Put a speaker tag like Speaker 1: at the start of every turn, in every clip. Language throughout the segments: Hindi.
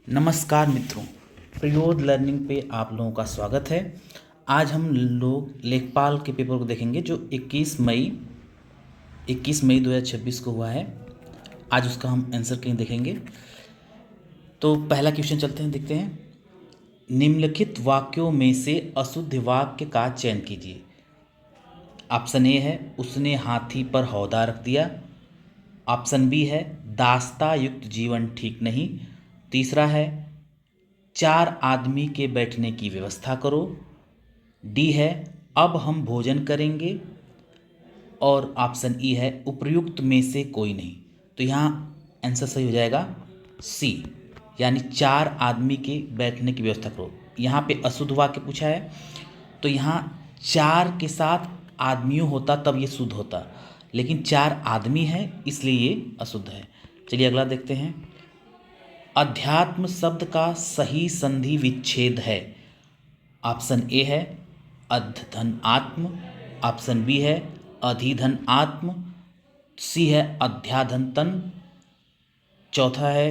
Speaker 1: नमस्कार मित्रों, प्रयोद लर्निंग पे आप लोगों का स्वागत है। आज हम लोग लेखपाल के पेपर को देखेंगे जो 21 मई 2026 को हुआ है। आज उसका हम आंसर कहीं देखेंगे। तो पहला क्वेश्चन चलते हैं, देखते हैं। निम्नलिखित वाक्यों में से अशुद्ध वाक्य का चयन कीजिए। ऑप्शन ए है उसने हाथी पर हौदा रख दिया। ऑप्शन बी है दास्ता युक्त जीवन ठीक नहीं। तीसरा है 4 आदमी के बैठने की व्यवस्था करो। डी है अब हम भोजन करेंगे। और ऑप्शन ई है उपर्युक्त में से कोई नहीं। तो यहाँ आंसर सही हो जाएगा सी, यानी 4 आदमी के बैठने की व्यवस्था करो। यहाँ पे अशुद्ध वाक्य पूछा है, तो यहाँ 4 के साथ आदमियों होता तब ये शुद्ध होता, लेकिन 4 आदमी है इसलिए ये अशुद्ध है। चलिए अगला देखते हैं। अध्यात्म शब्द का सही संधि विच्छेद है। ऑप्शन ए है अधधन आत्म। ऑप्शन बी है अधिधन आत्म। सी है अध्याधन तन। चौथा है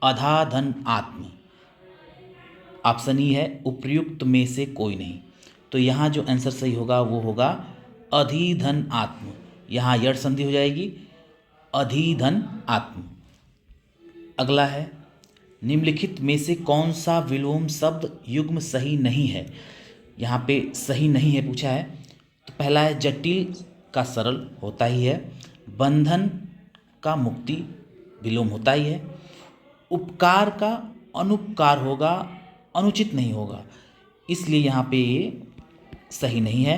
Speaker 1: अधाधन आत्म। ऑप्शन ई है उपर्युक्त में से कोई नहीं। तो यहाँ जो आंसर सही होगा वो होगा अधिधन आत्म। यहाँ यड़ संधि हो जाएगी अधिधन आत्म। अगला है निम्नलिखित में से कौन सा विलोम शब्द युग्म सही नहीं है। यहाँ पे सही नहीं है पूछा है। तो पहला है जटिल का सरल होता ही है। बंधन का मुक्ति विलोम होता ही है। उपकार का अनुपकार होगा, अनुचित नहीं होगा, इसलिए यहाँ पे ये सही नहीं है।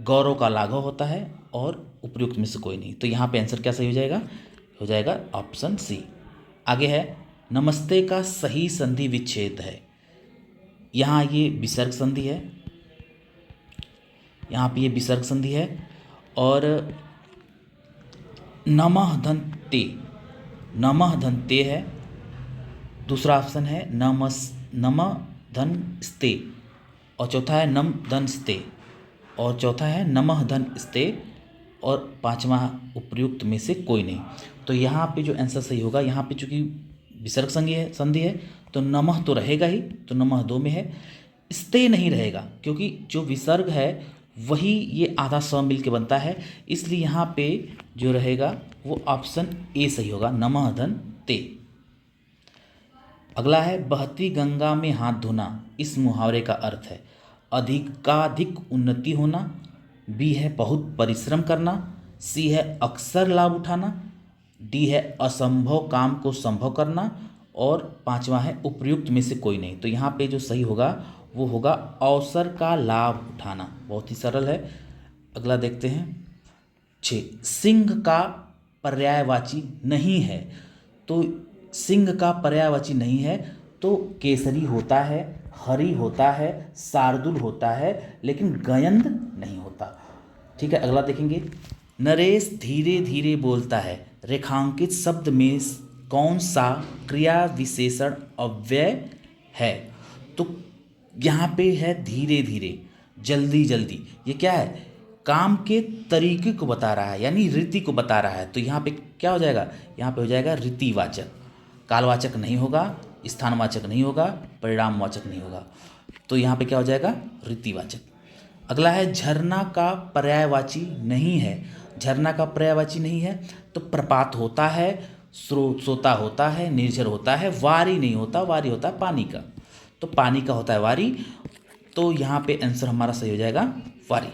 Speaker 1: गौरव का लाघव होता है और उपयुक्त में से कोई नहीं। तो यहाँ पे आंसर क्या सही हो जाएगा ऑप्शन सी। आगे है नमस्ते का सही संधि विच्छेद है। यहाँ ये विसर्ग संधि है, यहाँ पे ये विसर्ग संधि है। और नमः धन ते है। दूसरा ऑप्शन है नमः धन स्ते। और चौथा है नम धन स्ते। और चौथा है नमः धन स्ते। और पांचवा उपयुक्त में से कोई नहीं। तो यहाँ पे जो आंसर सही होगा, यहाँ पे चूंकि विसर्ग संधि है तो नमः तो रहेगा ही, तो नमः 2 में है। स्ते नहीं रहेगा क्योंकि जो विसर्ग है वही ये आधा स मिल के बनता है, इसलिए यहाँ पे जो रहेगा वो ऑप्शन ए सही होगा, नमः धन ते। अगला है बहती गंगा में हाथ धोना। इस मुहावरे का अर्थ है अधिकाधिक उन्नति होना। बी है बहुत परिश्रम करना। सी है अक्सर लाभ उठाना। डी है असंभव काम को संभव करना। और पांचवा है उपयुक्त में से कोई नहीं। तो यहाँ पे जो सही होगा वो होगा अवसर का लाभ उठाना। बहुत ही सरल है। अगला देखते हैं 6 सिंह का पर्यायवाची नहीं है। तो सिंह का पर्यायवाची नहीं है तो केसरी होता है, हरि होता है, शार्दुल होता है, लेकिन गयंद नहीं होता। ठीक है, अगला देखेंगे। नरेश धीरे धीरे बोलता है। रेखांकित शब्द में कौन सा क्रिया विशेषण अव्यय है। तो यहाँ पे है धीरे धीरे, जल्दी जल्दी। ये क्या है, काम के तरीके को बता रहा है, यानी रीति को बता रहा है। तो यहाँ पे क्या हो जाएगा, यहाँ पे हो जाएगा रीतिवाचक। कालवाचक नहीं होगा, स्थानवाचक नहीं होगा, परिणामवाचक नहीं होगा। तो यहाँ पे क्या हो जाएगा, रीतिवाचक। अगला है झरना का पर्यायवाची नहीं है। झरना का पर्यायवाची नहीं है तो प्रपात होता है, सोता होता है, निर्झर होता है, वारी नहीं होता। वारी होता है पानी का, तो पानी का होता है वारी। तो यहाँ पे आंसर हमारा सही हो जाएगा वारी।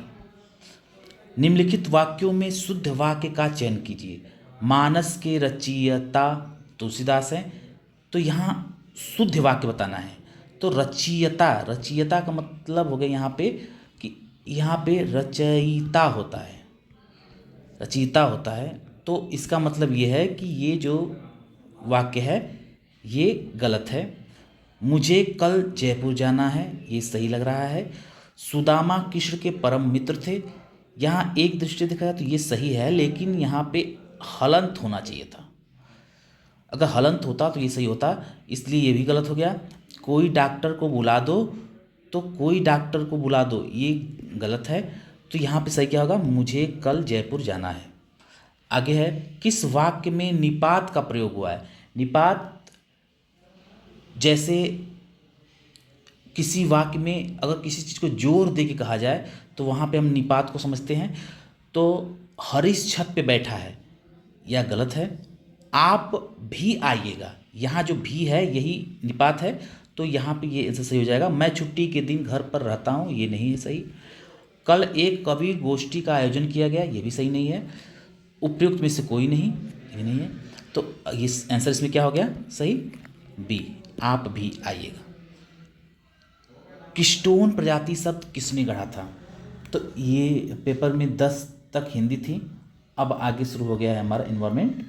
Speaker 1: निम्नलिखित वाक्यों में शुद्ध वाक्य का चयन कीजिए। मानस के रचयिता तुलसीदास है। तो यहाँ शुद्ध वाक्य बताना है। तो रचयिता का मतलब हो गया यहाँ पे कि यहाँ पे रचयिता होता है। तो इसका मतलब ये है कि ये जो वाक्य है ये गलत है। मुझे कल जयपुर जाना है, ये सही लग रहा है। सुदामा कृष्ण के परम मित्र थे। यहाँ एक दृष्टि देखा जाए तो ये सही है, लेकिन यहाँ पे हलंत होना चाहिए था। अगर हलंत होता तो ये सही होता, इसलिए ये भी गलत हो गया। कोई डॉक्टर को बुला दो, तो कोई डॉक्टर को बुला दो ये गलत है। तो यहाँ पे सही क्या होगा, मुझे कल जयपुर जाना है। आगे है किस वाक्य में निपात का प्रयोग हुआ है। निपात जैसे किसी वाक्य में अगर किसी चीज़ को जोर दे के कहा जाए तो वहाँ पे हम निपात को समझते हैं। तो हरीश छत पे बैठा है, यह गलत है। आप भी आइएगा, यहाँ जो भी है यही निपात है, तो यहाँ पे ये आंसर सही हो जाएगा। मैं छुट्टी के दिन घर पर रहता हूँ, ये नहीं है सही। कल एक कवि गोष्ठी का आयोजन किया गया, ये भी सही नहीं है। उपयुक्त में से कोई नहीं, ये नहीं है। तो ये आंसर इसमें क्या हो गया सही? बी, आप भी आइएगा। किस्टोन प्रजाति शब्द किसने गढ़ा था? तो ये पेपर में 10 तक हिंदी थी, अब आगे शुरू हो गया है हमारा एनवायरमेंट।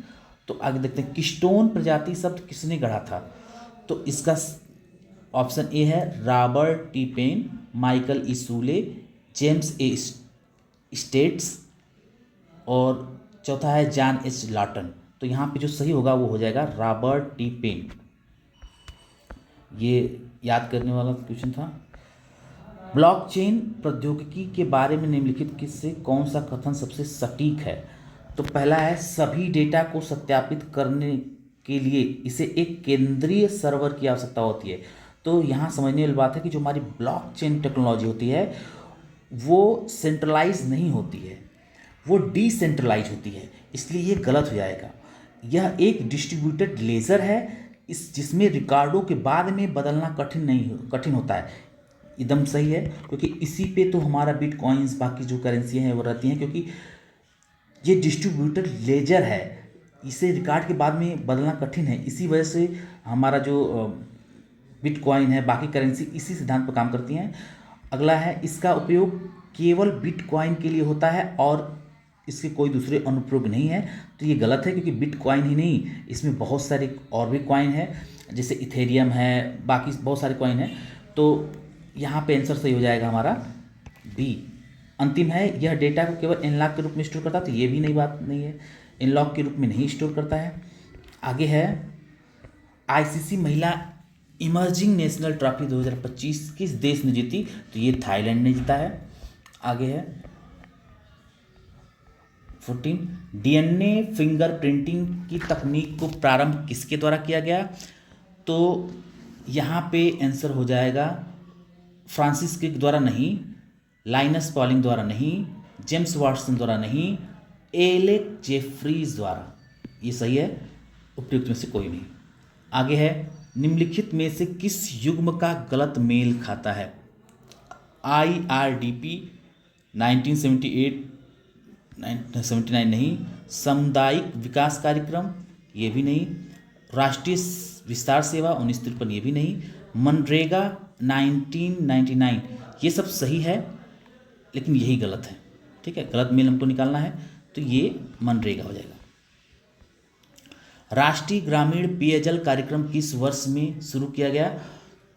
Speaker 1: तो आगे देखते हैं, किस्टोन प्रजाति शब्द किसने गढ़ा था? तो इसका ऑप्शन ए है Robert T Paine, Michael E Soule, James A States, और चौथा है जॉन एच लॉटन। तो यहाँ पे जो सही होगा वो हो जाएगा रॉबर्ट टी पेन। ये याद करने वाला क्वेश्चन था। ब्लॉकचेन प्रौद्योगिकी के बारे में निम्नलिखित किससे कौन सा कथन सबसे सटीक है? तो पहला है, सभी डेटा को सत्यापित करने के लिए इसे एक केंद्रीय सर्वर की आवश्यकता होती है। तो यहाँ समझने वाली बात है कि जो हमारी ब्लॉकचेन टेक्नोलॉजी होती है वो सेंट्रलाइज नहीं होती है, वो डिसेंट्रलाइज होती है, इसलिए ये गलत हो जाएगा। यह एक डिस्ट्रीब्यूटेड लेजर है इस जिसमें रिकॉर्डों के बाद में बदलना कठिन होता है, एकदम सही है। क्योंकि इसी पे तो हमारा बिटकॉइंस बाकी जो करेंसियाँ हैं वो रहती हैं, क्योंकि ये डिस्ट्रीब्यूटेड लेजर है, इसे रिकॉर्ड के बाद में बदलना कठिन है, इसी वजह से हमारा जो बिटकॉइन है बाकी करेंसी इसी सिद्धांत पर काम करती हैं। अगला है, इसका उपयोग केवल बिटकॉइन के लिए होता है और इसके कोई दूसरे अनुप्रयोग नहीं है। तो ये गलत है, क्योंकि बिटकॉइन ही नहीं, इसमें बहुत सारे और भी कॉइन है, जैसे इथेरियम है, बाकी बहुत सारे कॉइन हैं। तो यहाँ पे आंसर सही हो जाएगा हमारा बी। अंतिम है, यह डेटा को केवल एनलॉग के रूप में स्टोर करता है, तो ये भी नई बात नहीं है, एनलॉग के रूप में नहीं स्टोर करता है। आगे है, आईसीसी महिला इमर्जिंग नेशनल ट्रॉफी 2025 किस देश ने जीती? तो ये थाईलैंड ने जीता है। आगे है 14, डीएनए फिंगरप्रिंटिंग की तकनीक को प्रारंभ किसके द्वारा किया गया? तो यहाँ पे आंसर हो जाएगा फ्रांसिस क्रिक द्वारा नहीं, लाइनस पॉलिंग द्वारा नहीं, जेम्स वाटसन द्वारा नहीं, एलेक जेफरीज द्वारा। ये सही है, उपयुक्त में से कोई नहीं। आगे है, निम्नलिखित में से किस युग्म का गलत मेल खाता है? IRDP 1978 79 नहीं, सामुदायिक विकास कार्यक्रम ये भी नहीं, राष्ट्रीय विस्तार सेवा 1953 ये भी नहीं, मनरेगा 1999 ये सब सही है, लेकिन यही गलत है। ठीक है, गलत मेल हमको निकालना है, तो ये मनरेगा हो जाएगा। राष्ट्रीय ग्रामीण पेयजल कार्यक्रम किस वर्ष में शुरू किया गया?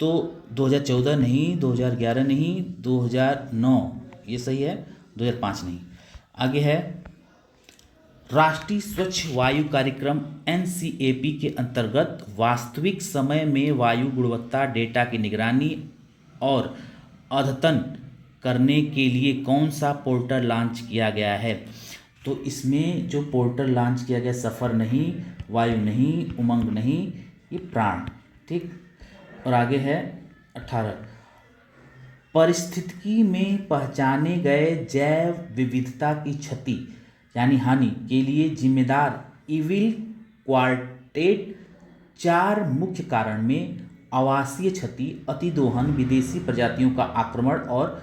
Speaker 1: तो 2014 नहीं, 2011 नहीं, 2009 ये सही है, 2005 नहीं। आगे है, राष्ट्रीय स्वच्छ वायु कार्यक्रम NCAP के अंतर्गत वास्तविक समय में वायु गुणवत्ता डेटा की निगरानी और अद्यतन करने के लिए कौन सा पोर्टल लॉन्च किया गया है? तो इसमें जो पोर्टल लॉन्च किया गया, सफ़र नहीं, वायु नहीं, उमंग नहीं, ये प्राण। ठीक, और आगे है 18, पारिस्थितिकी में पहचाने गए जैव विविधता की क्षति यानी हानि के लिए जिम्मेदार इविल क्वार्टेट 4 मुख्य कारण में आवासीय क्षति, अतिदोहन, विदेशी प्रजातियों का आक्रमण और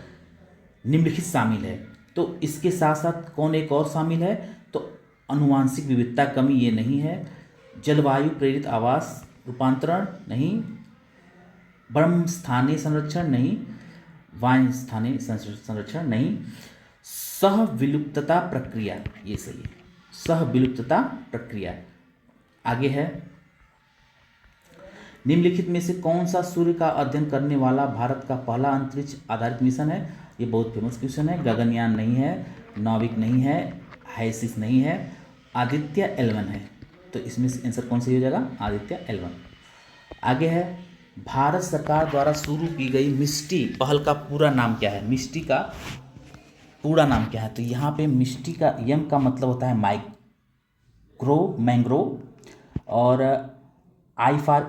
Speaker 1: निम्नलिखित शामिल है। तो इसके साथ साथ कौन एक और शामिल है? तो आनुवांशिक विविधता कमी ये नहीं है, जलवायु प्रेरित आवास रूपांतरण नहीं, ब्रह्म स्थानीय संरक्षण नहीं, वायु स्थानीय संरक्षण नहीं, सह विलुप्तता प्रक्रिया ये सही है, सह विलुप्तता प्रक्रिया। आगे है, निम्नलिखित में से कौन सा सूर्य का अध्ययन करने वाला भारत का पहला अंतरिक्ष आधारित मिशन है? ये बहुत फेमस क्वेश्चन है। गगनयान नहीं है, नाविक नहीं है, हाइसिस नहीं है, आदित्य L1 है। तो इसमें से आंसर कौन सा हो जाएगा? आदित्य L1। आगे है, भारत सरकार द्वारा शुरू की गई मिस्टी पहल का पूरा नाम क्या है? मिस्टी का पूरा नाम क्या है? तो यहाँ पे मिस्टी का यम का मतलब होता है मैंग्रोव, और आई फॉर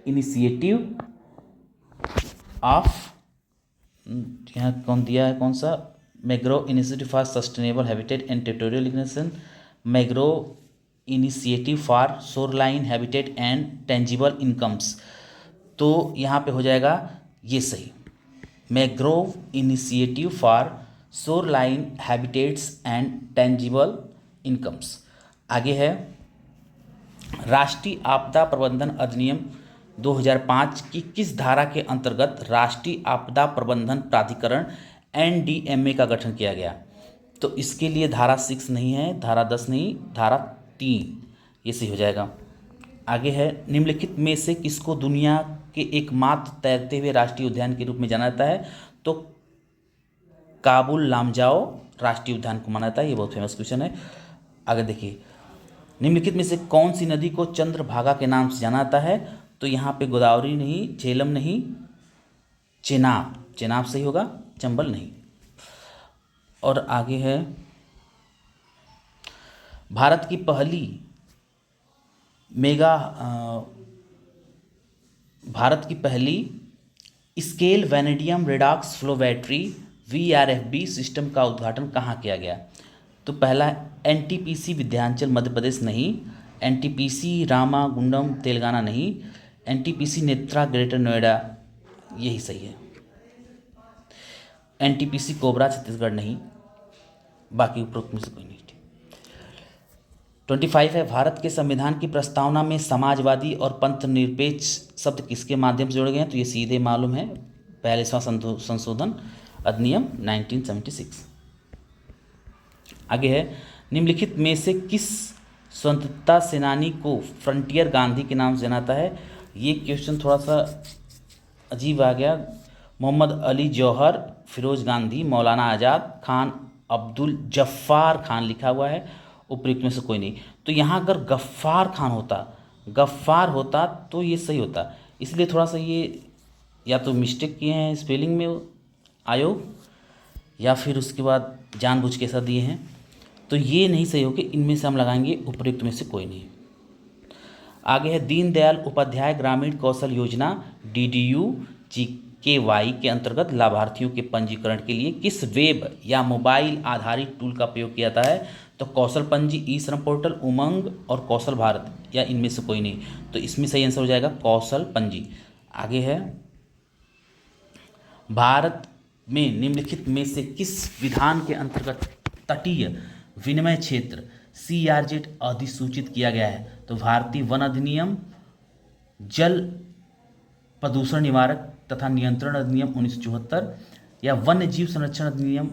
Speaker 1: इनिशिएटिव ऑफ, यहाँ कौन दिया है, कौन सा, मैग्रो initiative for sustainable habitat and territorial recognition, मैग्रो initiative for shoreline habitat and tangible incomes. तो यहाँ पे हो जाएगा ये सही, mangrove initiative for shoreline habitats and tangible incomes. आगे है राष्ट्रीय आपदा प्रबंधन अधिनियम 2005 की किस धारा के अंतर्गत राष्ट्रीय आपदा प्रबंधन प्राधिकरण NDMA का गठन किया गया। तो इसके लिए धारा 6 नहीं है, धारा 10 नहीं, धारा 3, ये सही हो जाएगा। आगे है निम्नलिखित में से किसको दुनिया के एकमात्र तैरते हुए राष्ट्रीय उद्यान के रूप में जाना जाता है। तो काबुल लामजाओ राष्ट्रीय उद्यान को माना जाता है, ये बहुत फेमस क्वेश्चन है। आगे देखिए निम्नलिखित में से कौन सी नदी को चंद्रभागा के नाम से जाना जाता है। तो यहाँ पे गोदावरी नहीं, झेलम नहीं, चेनाब, चेनाब सही होगा, चंबल नहीं। और आगे है भारत की पहली scale vanadium redox flow battery VRFB system का उद्घाटन कहाँ किया गया। तो पहला NTPC विंध्याचल मध्य प्रदेश नहीं, NTPC रामागुंडम तेलंगाना नहीं, NTPC नेत्रा ग्रेटर नोएडा, यही सही है। NTPC कोबरा छत्तीसगढ़ नहीं, बाकी उपरोक्त में से कोई नहीं। 25 है भारत के संविधान की प्रस्तावना में समाजवादी और पंथ निरपेक्ष शब्द किसके माध्यम से जोड़े गए हैं। तो ये सीधे मालूम है, 42वां संशोधन अधिनियम 1976। आगे है निम्नलिखित में से किस स्वतंत्रता सेनानी को फ्रंटियर गांधी के नाम से जाना जाता है। ये क्वेश्चन थोड़ा सा अजीब आ गया। मोहम्मद अली जौहर, फिरोज गांधी, मौलाना आज़ाद, खान अब्दुल जफ़ार खान लिखा हुआ है, उपयुक्त में से कोई नहीं। तो यहाँ अगर गफ्फार होता तो ये सही होता, इसलिए थोड़ा सा ये या तो मिस्टेक किए हैं स्पेलिंग में आयोग, या फिर उसके बाद जानबूझ के ऐसा दिए हैं। तो ये नहीं सही हो कि इनमें से हम लगाएंगे उपयुक्त में से कोई नहीं। आगे है दीनदयाल उपाध्याय ग्रामीण कौशल योजना DDU-GKY के अंतर्गत लाभार्थियों के पंजीकरण के लिए किस वेब या मोबाइल आधारित टूल का प्रयोग किया जाता है। तो कौशल पंजी, ई श्रम पोर्टल, उमंग और कौशल भारत, या इनमें से कोई नहीं। तो इसमें सही आंसर हो जाएगा कौशल पंजी। आगे है भारत में निम्नलिखित में से किस विधान के अंतर्गत तटीय विनिमय क्षेत्र CRZ अधिसूचित किया गया है। तो भारतीय वन अधिनियम, जल प्रदूषण निवारक तथा नियंत्रण अधिनियम 1974, या वन्य जीव संरक्षण अधिनियम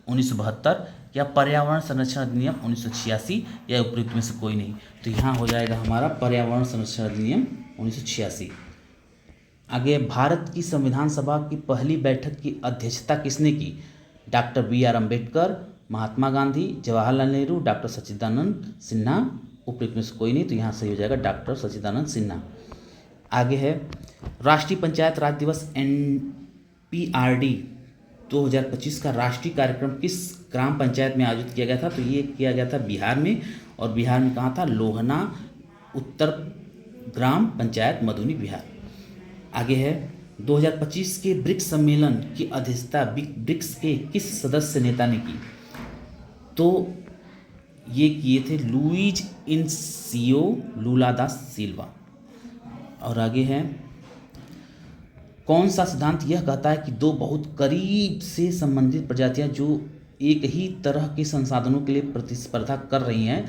Speaker 1: 1972, या पर्यावरण संरक्षण अधिनियम 1986, या उपयुक्त में से कोई नहीं। तो यहाँ हो जाएगा हमारा पर्यावरण संरक्षण अधिनियम 1986। आगे भारत की संविधान सभा की पहली बैठक की अध्यक्षता किसने की। Doctor BR Ambedkar, Mahatma Gandhi, Jawaharlal Nehru, doctor सच्चिदानंद सिन्हा, उपयुक्त में से कोई नहीं। तो यहाँ सही हो जाएगा डॉक्टर सच्चिदानंद सिन्हा। आगे है राष्ट्रीय पंचायत राज दिवस NPRD 2025 का राष्ट्रीय कार्यक्रम किस ग्राम पंचायत में आयोजित किया गया था। तो ये किया गया था बिहार में, और बिहार में कहाँ था, लोहना उत्तर ग्राम पंचायत मधुनी बिहार। आगे है 2025 के ब्रिक्स सम्मेलन की अध्यक्षता ब्रिक्स के किस सदस्य नेता ने की। तो ये किए थे लुइज इनसियो लुला दा सिल्वा। और आगे है कौन सा सिद्धांत यह कहता है कि दो बहुत करीब से संबंधित प्रजातियां जो एक ही तरह के संसाधनों के लिए प्रतिस्पर्धा कर रही हैं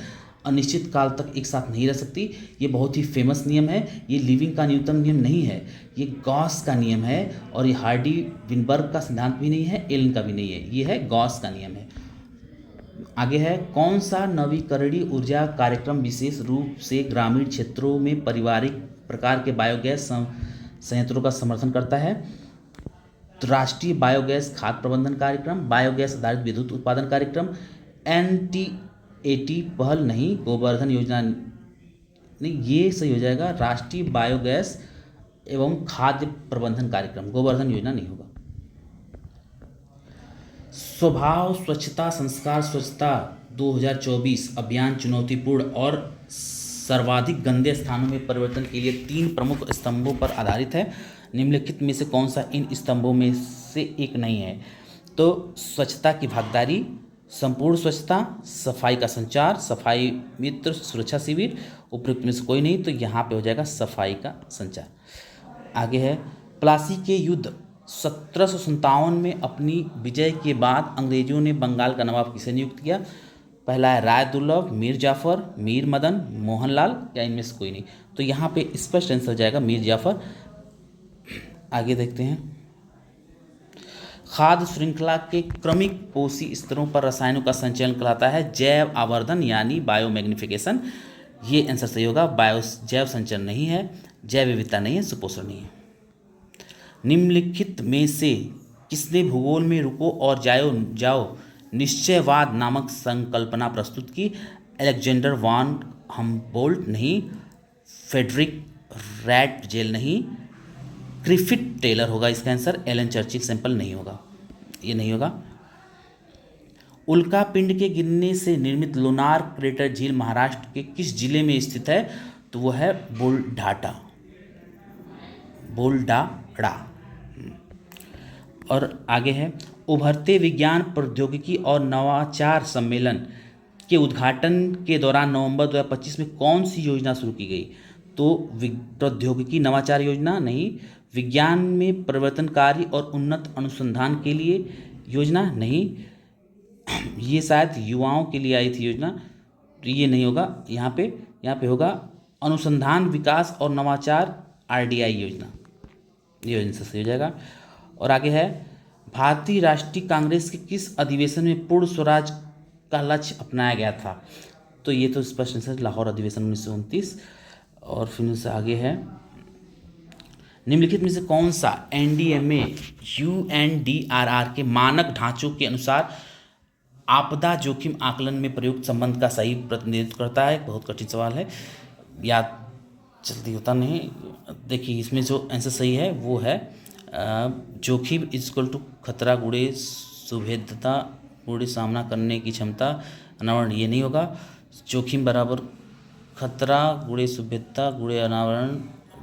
Speaker 1: अनिश्चित काल तक एक साथ नहीं रह सकती। ये बहुत ही फेमस नियम है। ये लिविंग का न्यूटन नियम नहीं है, ये गॉस का नियम है, और ये हार्डी विनबर्ग का सिद्धांत भी नहीं है, एलन का भी नहीं है, ये है गॉस का नियम है। आगे है कौन सा नवीकरणीय ऊर्जा कार्यक्रम विशेष रूप से ग्रामीण क्षेत्रों में पारिवारिक प्रकार के बायोगैस संयंत्रों का समर्थन करता है। तो राष्ट्रीय बायोगैस खाद्य प्रबंधन कार्यक्रम, बायोगैस आधारित विद्युत उत्पादन कार्यक्रम, NTAT पहल नहीं, गोवर्धन योजना नहीं, ये सही हो जाएगा राष्ट्रीय बायोगैस एवं खाद्य प्रबंधन कार्यक्रम, गोवर्धन योजना नहीं होगा। स्वभाव स्वच्छता संस्कार स्वच्छता 2024 अभियान चुनौतीपूर्ण और सर्वाधिक गंदे स्थानों में परिवर्तन के लिए 3 प्रमुख स्तंभों पर आधारित है। निम्नलिखित में से कौन सा इन स्तंभों में से एक नहीं है? तो स्वच्छता की भागीदारी, संपूर्ण स्वच्छता, सफाई का संचार, सफाई मित्र सुरक्षा शिविर, उपयुक्त में से कोई नहीं। तो यहाँ पे हो जाएगा सफाई का संचार। आगे है, प्लासी के युद्ध 1757 में अपनी विजय के बाद अंग्रेजों ने बंगाल का नवाब किसे नियुक्त किया? पहला है राय दुर्लभ, मीर जाफर, मीर मदन, मोहनलाल, या इनमें से कोई नहीं। तो यहाँ पे स्पष्ट आंसर हो जाएगा मीर जाफर। आगे देखते हैं, खाद्य श्रृंखला के क्रमिक पोषी स्तरों पर रसायनों का संचयन कहलाता है जैव आवर्धन यानी बायोमैग्निफिकेशन। ये आंसर सही होगा। जैव संचयन नहीं है, जैव विविधता नहीं है, सुपोषण नहीं है। निम्नलिखित में से किसने भूगोल में रुको और जाओ निश्चयवाद नामक संकल्पना प्रस्तुत की? अलेक्जेंडर वॉन हम्बोल्ट नहीं, फ्रेडरिक रैटजेल नहीं, ग्रिफिथ टेलर होगा इसका आंसर। एलन चर्चिल सैंपल नहीं होगा, ये नहीं होगा। उल्का पिंड के गिरने से निर्मित लोनार क्रेटर झील महाराष्ट्र के किस जिले में स्थित है? तो वो है बोल्डाड़ा। और आगे है, उभरते विज्ञान प्रौद्योगिकी और नवाचार सम्मेलन के उद्घाटन के दौरान नवंबर 2025 में कौन सी योजना शुरू की गई? तो प्रौद्योगिकी नवाचार योजना नहीं, विज्ञान में परिवर्तनकारी और उन्नत अनुसंधान के लिए योजना नहीं, ये शायद युवाओं के लिए आई थी योजना, तो ये नहीं होगा। यहाँ पे होगा अनुसंधान विकास और नवाचार RDI योजना, ये योजना से सही हो जाएगा। और आगे है, भारतीय राष्ट्रीय कांग्रेस के किस अधिवेशन में पूर्ण स्वराज का लक्ष्य अपनाया गया था? तो ये तो स्पष्ट आंसर लाहौर अधिवेशन 1929। और फिर से आगे है, निम्नलिखित में से कौन सा NDMA UNDRR के मानक ढांचों के अनुसार आपदा जोखिम आकलन में प्रयुक्त संबंध का सही प्रतिनिधित्व करता है? बहुत कठिन सवाल है, याद जल्दी होता नहीं। देखिए इसमें जो आंसर सही है वो है जोखिम इक्वल टू खतरा गुणे सुभेद्यता गुणे सामना करने की क्षमता अनावरण, ये नहीं होगा। जोखिम बराबर खतरा गुणे सुभेद्यता गुणे अनावरण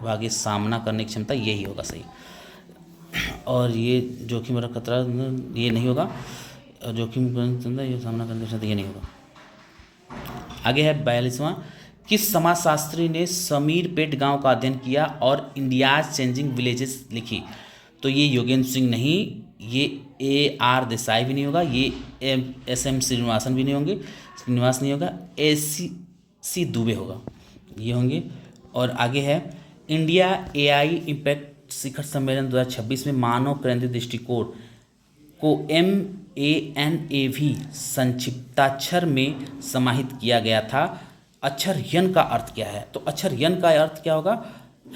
Speaker 1: भागे सामना करने की क्षमता, यही होगा सही। और ये जोखिम बराबर खतरा, ये नहीं होगा। जोखिम ये सामना करने की क्षमता, ये नहीं होगा। आगे है 42वां, किस समाजशास्त्री ने समीरपेट गांव का अध्ययन किया और इंडियाज चेंजिंग विलेजेस लिखी? तो ये योगेंद्र सिंह नहीं, ये AR देसाई भी नहीं होगा, ये SM श्रीनिवासन भी नहीं होंगे, श्रीनिवास नहीं होगा, AC दुबे होगा, ये होंगे। और आगे है, इंडिया AI इम्पैक्ट शिखर सम्मेलन 2026 में मानव केंद्रित दृष्टिकोण को MANAV संक्षिप्ताक्षर में समाहित किया गया था। अक्षर यन का अर्थ क्या है? तो अक्षर यन का अर्थ क्या होगा?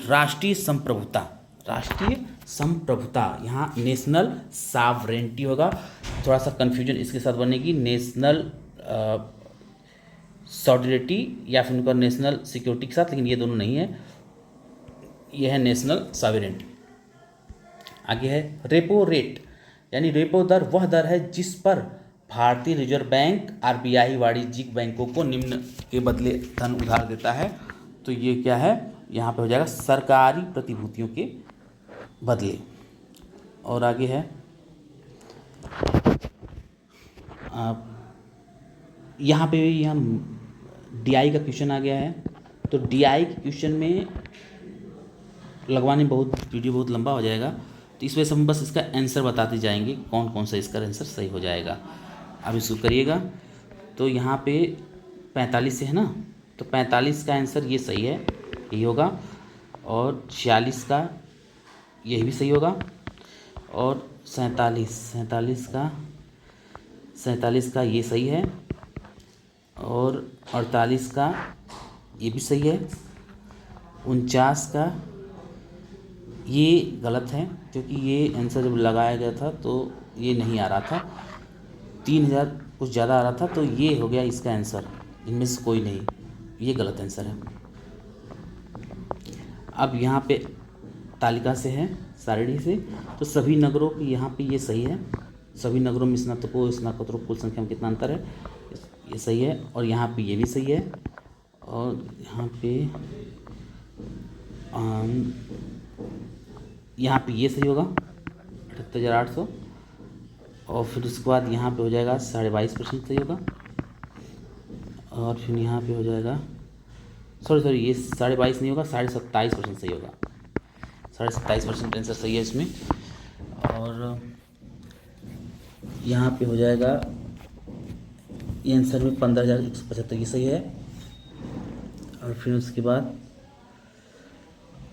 Speaker 1: राष्ट्रीय संप्रभुता, राष्ट्रीय संप्रभुता, यहाँ नेशनल सॉवरेनिटी होगा। थोड़ा सा कन्फ्यूजन इसके साथ बनेगी, नेशनल सॉलिडरिटी या फिर उनका नेशनल सिक्योरिटी के साथ, लेकिन ये दोनों नहीं है, यह है नेशनल सॉवरेनिटी। आगे है, रेपो रेट यानी रेपो दर वह दर है जिस पर भारतीय रिजर्व बैंक RBI वाणिज्यिक बैंकों को निम्न के बदले धन उधार देता है। तो ये क्या है? यहाँ पे हो जाएगा सरकारी प्रतिभूतियों के बदले। और आगे है, यहाँ पे DI का क्वेश्चन आ गया है। तो DI के क्वेश्चन में लगवाने वीडियो बहुत लंबा हो जाएगा, तो इस वजह से हम बस इसका आंसर बताते जाएंगे कौन कौन सा इसका आंसर सही हो जाएगा। अब इसको करिएगा। तो यहाँ पे 45 से है ना, तो 45 का आंसर ये सही है, यही होगा। और 46 का यही भी सही होगा। और 47 का ये सही है। और 48 का ये भी सही है। 49 का ये गलत है, क्योंकि ये आंसर जब लगाया गया था तो ये नहीं आ रहा था, 3000 कुछ ज़्यादा आ रहा था, तो ये हो गया इसका आंसर। इनमें से कोई नहीं, ये गलत आंसर है। अब यहाँ पे तालिका से है, सारणी से, तो सभी नगरों की यहाँ पे ये सही है। सभी नगरों में स्नातकों स्नातकोत्तर कुल संख्या में कितना अंतर है, ये सही है। और यहाँ पे ये भी सही है। और अम, यहाँ पे ये सही होगा 78,800, और फिर उसके बाद यहाँ पे हो जाएगा 22.5% सही होगा, और फिर यहाँ पे हो जाएगा सॉरी ये 22.5 नहीं होगा, 27.5% सही होगा, 27.5% आंसर सही है इसमें। और यहाँ पे हो जाएगा ये आंसर में 15,175 ये सही है। और फिर उसके बाद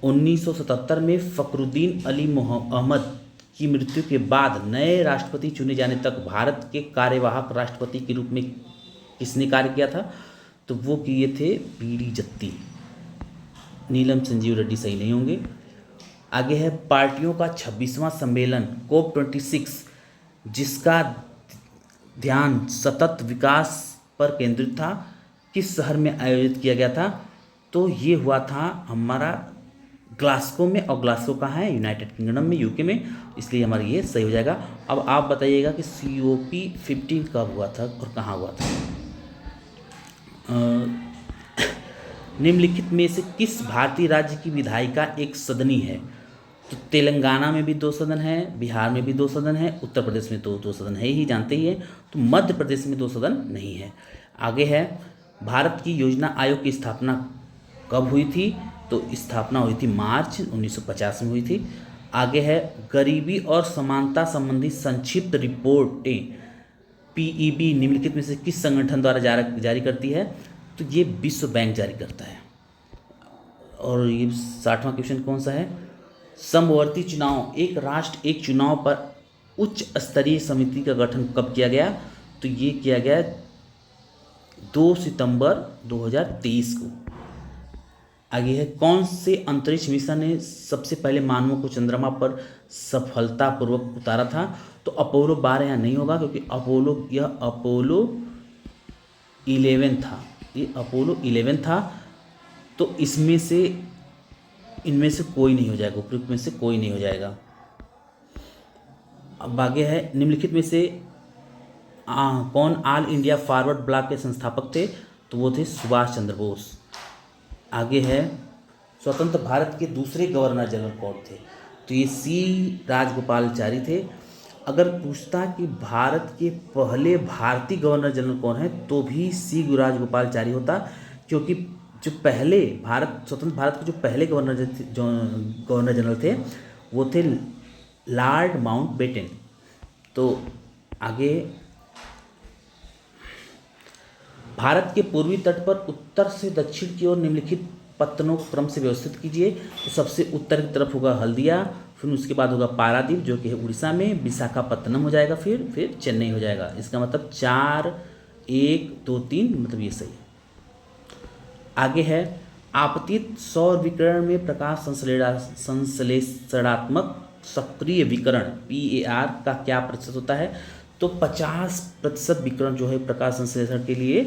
Speaker 1: 1977 में फ़खरुद्दीन अली अहमद की मृत्यु के बाद नए राष्ट्रपति चुने जाने तक भारत के कार्यवाहक राष्ट्रपति के रूप में किसने कार्य किया था? तो वो किए थे पीडी जत्ती। नीलम संजीव रेड्डी सही नहीं होंगे। आगे है पार्टियों का 26वां सम्मेलन COP26 जिसका ध्यान सतत विकास पर केंद्रित था, किस शहर में आयोजित किया गया था? तो ये हुआ था हमारा ग्लासगो में, और ग्लासगो कहाँ है? यूनाइटेड किंगडम में, यूके में, इसलिए हमारा ये सही हो जाएगा। अब आप बताइएगा कि COP15 कब हुआ था और कहाँ हुआ था? निम्नलिखित में से किस भारतीय राज्य की विधायिका एक सदनी है? तो तेलंगाना में भी 2 सदन है, बिहार में भी 2 सदन है, उत्तर प्रदेश में तो 2 सदन है ही, जानते ही है। तो मध्य प्रदेश में 2 सदन नहीं है। आगे है भारत की योजना आयोग की स्थापना कब हुई थी? तो स्थापना हुई थी मार्च 1950 में हुई थी। आगे है गरीबी और समानता संबंधी संक्षिप्त रिपोर्टें PEB निम्नलिखित में से किस संगठन द्वारा जारी करती है? तो ये विश्व बैंक जारी करता है। और ये 60वां क्वेश्चन कौन सा है? समवर्ती चुनाव, एक राष्ट्र एक चुनाव पर उच्च स्तरीय समिति का गठन कब किया गया? तो ये किया गया 2 सितंबर 2023 को। आगे है कौन से अंतरिक्ष मिशन ने सबसे पहले मानवों को चंद्रमा पर सफलतापूर्वक उतारा था? तो अपोलो 12 यहाँ नहीं होगा, क्योंकि अपोलो 11 था, ये अपोलो 11 था। तो इनमें से कोई नहीं हो जाएगा, उपयुक्त में से कोई नहीं हो जाएगा। अब आगे है निम्नलिखित में से कौन ऑल इंडिया फॉरवर्ड ब्लॉक के संस्थापक थे? तो वो थे सुभाष चंद्र बोस। आगे है स्वतंत्र भारत के दूसरे गवर्नर जनरल कौन थे? तो ये C राजगोपालाचारी थे। अगर पूछता कि भारत के पहले भारतीय गवर्नर जनरल कौन है, तो भी C राजगोपालाचारी होता, क्योंकि जो पहले स्वतंत्र भारत के जो पहले गवर्नर जनरल थे वो थे लॉर्ड माउंटबेटन। तो आगे भारत के पूर्वी तट पर उत्तर से दक्षिण की ओर निम्नलिखित पत्तनों को क्रम से व्यवस्थित कीजिए। तो सबसे उत्तर की तरफ होगा हल्दिया, फिर उसके बाद होगा पारादीप जो कि है उड़ीसा में, विशाखापत्तनम हो जाएगा, फिर चेन्नई हो जाएगा। इसका मतलब 4, 1, 2, 3 मतलब ये सही है। आगे है आपतित सौर विकिरण में प्रकाश संश्लेषणात्मक सक्रिय विकिरण PAR का क्या प्रतिशत होता है? तो 50% विकिरण जो है प्रकाश संश्लेषण के लिए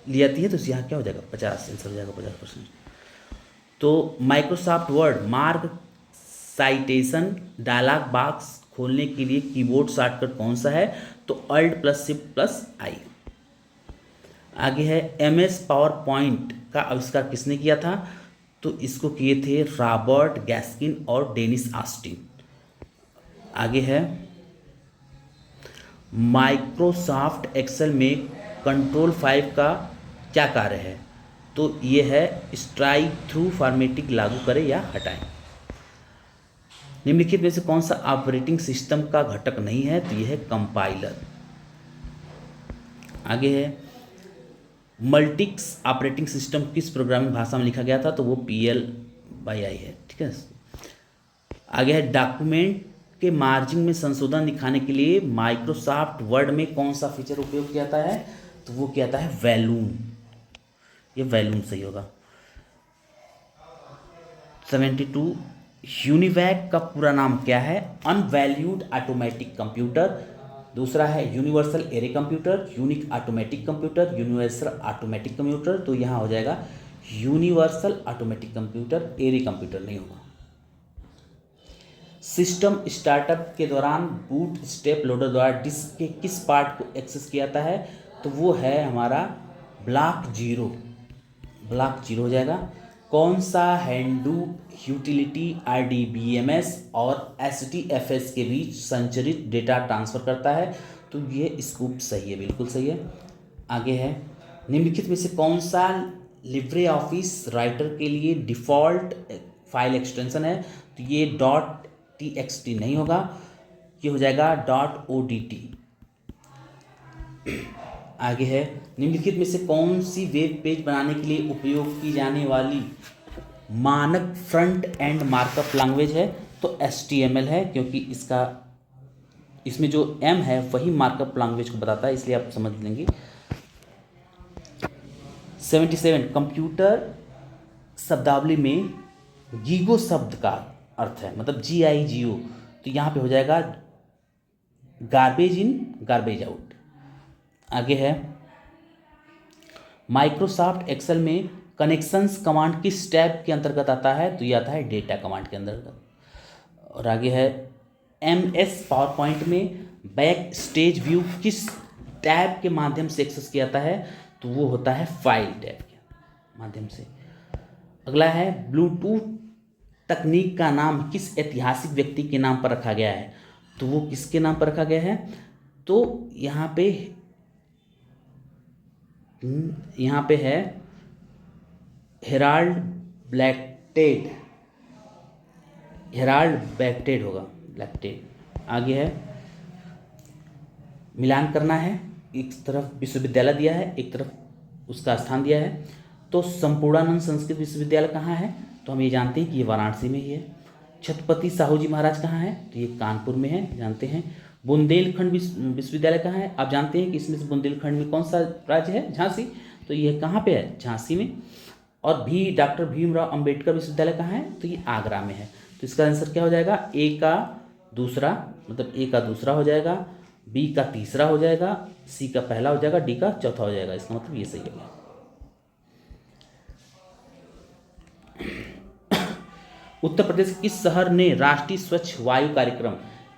Speaker 1: ली जाती है। तो यहाँ क्या हो जाएगा? 50 आंसर हो जाएगा, 50%। तो Microsoft Word mark citation dialog box खोलने के लिए कीबोर्ड शॉर्टकट कौन सा है? तो Alt+Shift+I। आगे है MS पावर पॉइंट का आविष्कार किसने किया था? तो इसको किए थे रॉबर्ट गैस्किन और डेनिस ऑस्टिन। आगे है माइक्रोसॉफ्ट एक्सेल में कंट्रोल 5 का क्या कार्य है? तो ये है स्ट्राइक थ्रू फॉर्मेटिंग लागू करें या हटाएं। निम्नलिखित में से कौन सा ऑपरेटिंग सिस्टम का घटक नहीं है? तो यह है कंपाइलर। आगे है मल्टिक्स ऑपरेटिंग सिस्टम किस प्रोग्रामिंग भाषा में लिखा गया था? तो वो PL/I है, ठीक है। आगे है डॉक्यूमेंट के मार्जिन में संशोधन दिखाने के लिए माइक्रोसॉफ्ट वर्ड में कौन सा फीचर उपयोग किया जाता है? तो वो क्या आता है? वैल्यूम। ये वैल्यूम सही होगा। 72 यूनिवैक का पूरा नाम क्या है? अनवैल्यूड ऑटोमेटिक कंप्यूटर। दूसरा है universal array computer, unique automatic computer, universal automatic computer. तो यहाँ हो जाएगा universal automatic computer, array computer नहीं होगा। सिस्टम स्टार्टअप के दौरान बूट स्टेप लोडर द्वारा डिस्क के किस पार्ट को एक्सेस किया जाता है? तो वो है हमारा ब्लॉक 0। ब्लॉक 0 हो जाएगा। कौन सा हैंडूप यूटिलिटी RDBMS और HDFS के बीच संचरित डेटा ट्रांसफ़र करता है? तो ये स्कूप सही है, बिल्कुल सही है। आगे है, निम्नलिखित में से कौन सा लिब्रे ऑफिस राइटर के लिए डिफ़ॉल्ट फाइल एक्सटेंशन है? तो ये .txt नहीं होगा, ये हो जाएगा .odt। आगे है, निम्नलिखित में से कौन सी वेब पेज बनाने के लिए उपयोग की जाने वाली मानक फ्रंट एंड मार्कअप लैंग्वेज है? तो HTML है, क्योंकि इसमें जो M है वही मार्कअप लैंग्वेज को बताता है, इसलिए आप समझ लेंगे। 77 कंप्यूटर शब्दावली में गीगो शब्द का अर्थ है, मतलब GIGO, तो यहाँ पे हो जाएगा गार्बेज इन गार्बेज आउट। आगे है, माइक्रोसॉफ्ट एक्सेल में कनेक्शंस कमांड किस टैब के अंतर्गत आता है? तो ये आता है डेटा कमांड के अंतर्गत। और आगे है, MS पावर पॉइंट में बैक स्टेज व्यू किस टैब के माध्यम से एक्सेस किया जाता है? तो वो होता है फाइल टैब के माध्यम से। अगला है, ब्लूटूथ तकनीक का नाम किस ऐतिहासिक व्यक्ति के नाम पर रखा गया है? तो वो किसके नाम पर रखा गया है? तो यहाँ पे है हेराल्ड ब्लैकटेड होगा, ब्लैकटेड। आगे है, मिलान करना है, एक तरफ विश्वविद्यालय दिया है, एक तरफ उसका स्थान दिया है। तो संपूर्णानंद संस्कृत विश्वविद्यालय कहाँ है? तो हम ये जानते हैं कि ये वाराणसी में ही है। छत्रपति साहू जी महाराज कहाँ है? तो ये कानपुर में है, जानते हैं। बुंदेलखंड विश्वविद्यालय कहाँ है? आप जानते हैं कि इसमें से बुंदेलखंड में कौन सा राज्य है? झांसी। तो ये कहाँ पे है? झांसी में। और डॉक्टर भीमराव अंबेडकर विश्वविद्यालय कहाँ है? तो ये आगरा में है। तो इसका आंसर क्या हो जाएगा? A का दूसरा, मतलब A का दूसरा हो जाएगा, B का तीसरा हो जाएगा, C का पहला हो जाएगा, D का चौथा हो जाएगा। इसका मतलब ये सही हो गया। उत्तर प्रदेश के किस शहर ने राष्ट्रीय स्वच्छ वायु कार्यक्रम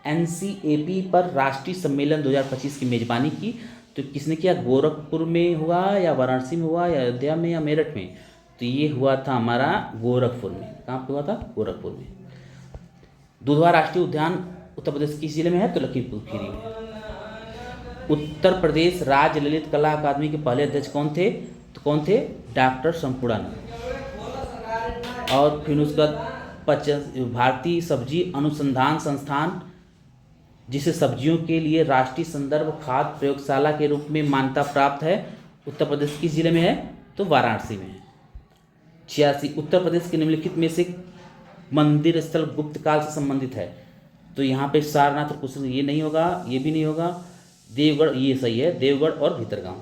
Speaker 1: NCAP पर राष्ट्रीय सम्मेलन 2025 की मेजबानी की? तो किसने किया? गोरखपुर में हुआ या वाराणसी में हुआ या अयोध्या में या मेरठ में? तो ये हुआ था हमारा गोरखपुर में। कहाँ पे हुआ था? गोरखपुर में। दुधवा राष्ट्रीय उद्यान उत्तर प्रदेश किस जिले में है? तो लखीमपुर खीरी में। उत्तर प्रदेश राज्य ललित कला अकादमी के पहले अध्यक्ष कौन थे? तो कौन थे? डॉक्टर संपूर्णानंद। और फिर उसका भारतीय सब्जी अनुसंधान संस्थान, जिसे सब्जियों के लिए राष्ट्रीय संदर्भ खाद्य प्रयोगशाला के रूप में मान्यता प्राप्त है, उत्तर प्रदेश किस जिले में है? तो वाराणसी में है। 86 उत्तर प्रदेश के निम्नलिखित में से मंदिर स्थल गुप्त काल से संबंधित है? तो यहाँ पे सारनाथ और कुछ ये नहीं होगा, ये भी नहीं होगा। देवगढ़ ये सही है, देवगढ़ और भीतरगांव।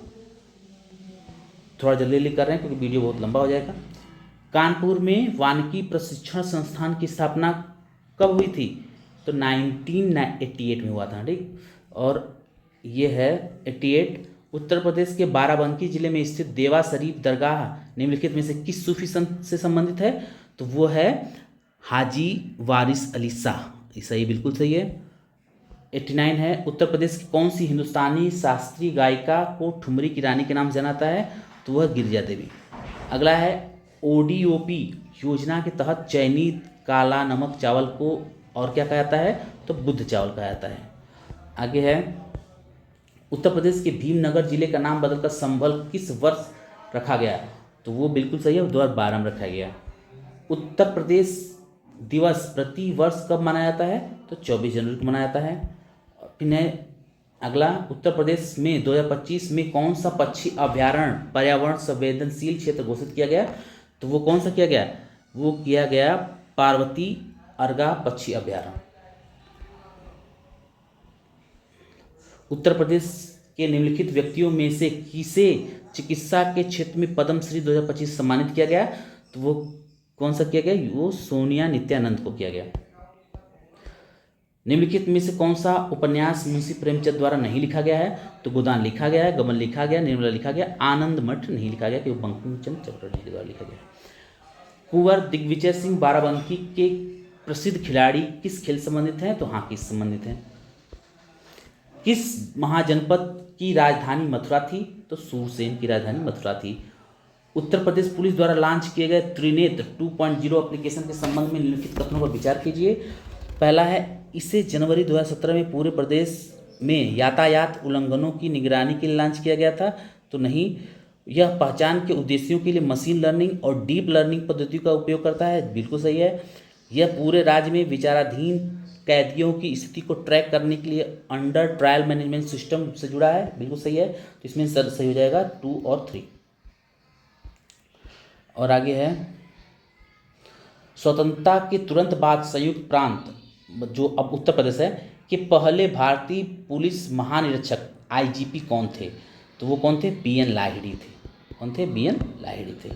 Speaker 1: थोड़ा जल्दी कर रहे हैं क्योंकि वीडियो बहुत लंबा हो जाएगा। कानपुर में वानिकी प्रशिक्षण संस्थान की स्थापना कब हुई थी? तो 1988 में हुआ था, ठीक। और ये है 88। उत्तर प्रदेश के बाराबंकी जिले में स्थित देवा शरीफ दरगाह निम्नलिखित में से किस सूफी संत से संबंधित है? तो वो है हाजी वारिस अली शाह। ये सही, बिल्कुल सही है। 89 है, उत्तर प्रदेश की कौन सी हिंदुस्तानी शास्त्रीय गायिका को ठुमरी की रानी के नाम से जाना जाता है? तो वह गिरिजा देवी। अगला है, ODOP योजना के तहत चयनित काला नमक चावल को और क्या कहा जाता है? तो बुद्ध चावल कहा जाता है। आगे है, उत्तर प्रदेश के भीमनगर जिले का नाम बदलकर संभल किस वर्ष रखा गया? तो वो बिल्कुल सही है, 2012 में रखा गया। उत्तर प्रदेश दिवस प्रति वर्ष कब मनाया जाता है? तो 24 जनवरी को मनाया जाता है। फिर अगला, उत्तर प्रदेश में 2025 में कौन सा पक्षी अभ्यारण्य पर्यावरण संवेदनशील क्षेत्र घोषित किया गया? तो वो कौन सा किया गया? वो किया गया पार्वती अर्गा पक्षी अभ्यारण्य। उत्तर प्रदेश के निम्नलिखित व्यक्तियों में से किसे चिकित्सा के क्षेत्र में पद्मश्री 2025 सम्मानित किया गया? तो वो कौन सा किया गया? वो सोनिया नित्यानंद को किया गया। निम्नलिखित में से कौन सा उपन्यास मुंशी प्रेमचंद द्वारा नहीं लिखा गया है? तो गोदान लिखा गया है, गमन लिखा गया, निर्मला लिखा गया, आनंद मठ नहीं लिखा गया क्योंकि बंकिम चंद्र चटर्जी के द्वारा लिखा गया। कुंवर दिग्विजय सिंह बाराबंकी के प्रसिद्ध खिलाड़ी किस खेल संबंधित हैं? तो हॉकी से संबंधित हैं। किस महाजनपद की राजधानी मथुरा थी? तो सूरसेन की राजधानी मथुरा थी। उत्तर प्रदेश पुलिस द्वारा लॉन्च किए गए त्रिनेत्र 2.0 एप्लीकेशन के संबंध में निम्नलिखित कथनों पर विचार कीजिए। पहला है, इसे जनवरी 2017 में पूरे प्रदेश में यातायात उल्लंघनों की निगरानी के लिए लॉन्च किया गया था। तो नहीं। यह पहचान के उद्देश्यों के लिए मशीन लर्निंग और डीप लर्निंग पद्धति का उपयोग करता है। बिल्कुल सही है। यह पूरे राज्य में विचाराधीन कैदियों की स्थिति को ट्रैक करने के लिए अंडर ट्रायल मैनेजमेंट सिस्टम से जुड़ा है। बिल्कुल सही है। तो इसमें सही हो जाएगा 2 और 3। और आगे है, स्वतंत्रता के तुरंत बाद संयुक्त प्रांत, जो अब उत्तर प्रदेश है, कि पहले भारतीय पुलिस महानिरीक्षक आईजीपी कौन थे? तो वो कौन थे? बीएन लाहिड़ी थे। कौन थे? बीएन लाहिड़ी थे।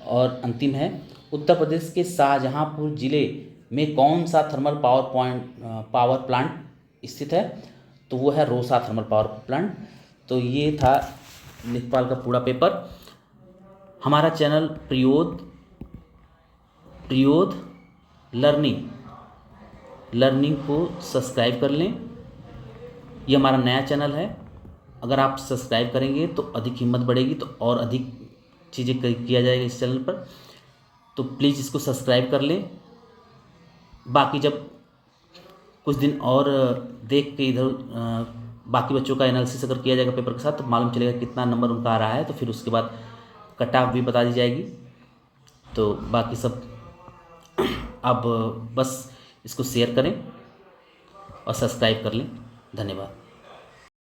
Speaker 1: और अंतिम है, उत्तर प्रदेश के शाहजहांपुर जिले में कौन सा थर्मल पावर प्लांट स्थित है? तो वो है रोसा थर्मल पावर प्लांट। तो ये था लेखपाल का पूरा पेपर। हमारा चैनल प्रियोद लर्निंग को सब्सक्राइब कर लें। ये हमारा नया चैनल है। अगर आप सब्सक्राइब करेंगे तो अधिक हिम्मत बढ़ेगी, तो और अधिक चीज़ें किया जाएगा इस चैनल पर। तो प्लीज़ इसको सब्सक्राइब कर लें। बाकी जब कुछ दिन और देख के इधर बाकी बच्चों का एनालिसिस अगर किया जाएगा पेपर के साथ, तो मालूम चलेगा कितना नंबर उनका आ रहा है। तो फिर उसके बाद कट ऑफ भी बता दी जाएगी। तो बाकी सब अब बस इसको शेयर करें और सब्सक्राइब कर लें। धन्यवाद।